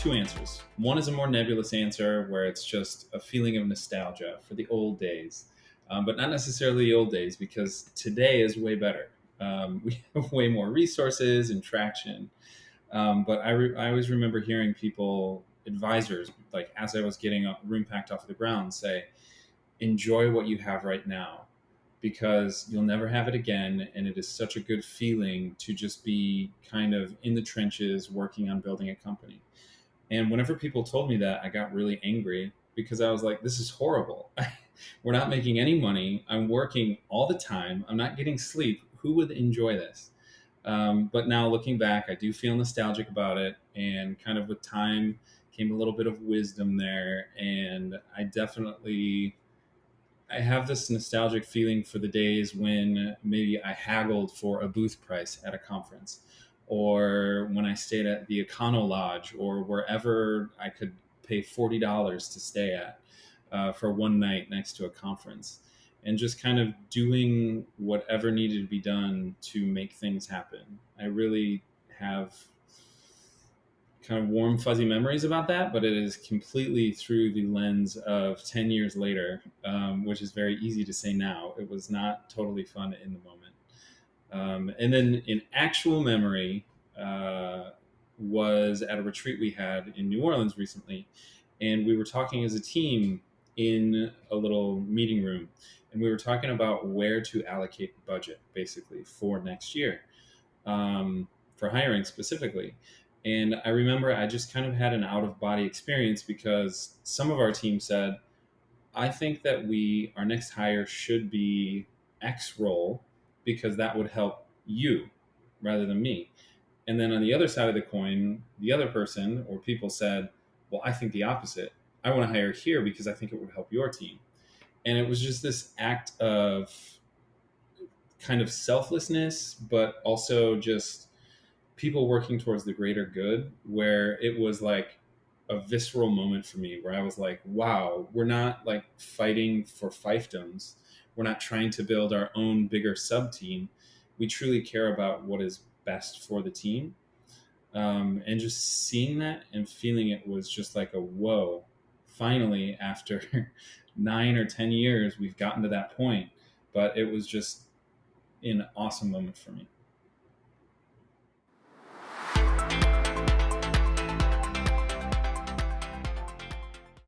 two answers. One is a more nebulous answer where it's just a feeling of nostalgia for the old days, but not necessarily the old days because today is way better. We have way more resources and traction. But I always remember hearing people, advisors, like as I was getting a room packed off the ground, say, enjoy what you have right now because you'll never have it again. And it is such a good feeling to just be kind of in the trenches working on building a company. And whenever people told me that, I got really angry because I was like, this is horrible. We're not making any money. I'm working all the time. I'm not getting sleep. Who would enjoy this? But now looking back, I do feel nostalgic about it. And kind of with time came a little bit of wisdom there. And I have this nostalgic feeling for the days when maybe I haggled for a booth price at a conference, or when I stayed at the Econo Lodge, or wherever I could pay $40 to stay at for one night next to a conference, and just kind of doing whatever needed to be done to make things happen. I really have kind of warm, fuzzy memories about that, but it is completely through the lens of 10 years later, which is very easy to say now. It was not totally fun in the moment. And then in actual memory, was at a retreat we had in New Orleans recently, and we were talking as a team in a little meeting room, and we were talking about where to allocate budget basically for next year, for hiring specifically. And I remember I just kind of had an out of body experience because some of our team said, I think that our next hire should be X role because that would help you rather than me. And then on the other side of the coin, the other person or people said, well, I think the opposite. I want to hire here because I think it would help your team. And it was just this act of kind of selflessness, but also just people working towards the greater good, where it was like a visceral moment for me where I was like, wow, we're not like fighting for fiefdoms. We're not trying to build our own bigger sub team. We truly care about what is best for the team. And just seeing that and feeling it was just like a whoa. Finally, after 9 or 10 years, we've gotten to that point. But it was just an awesome moment for me.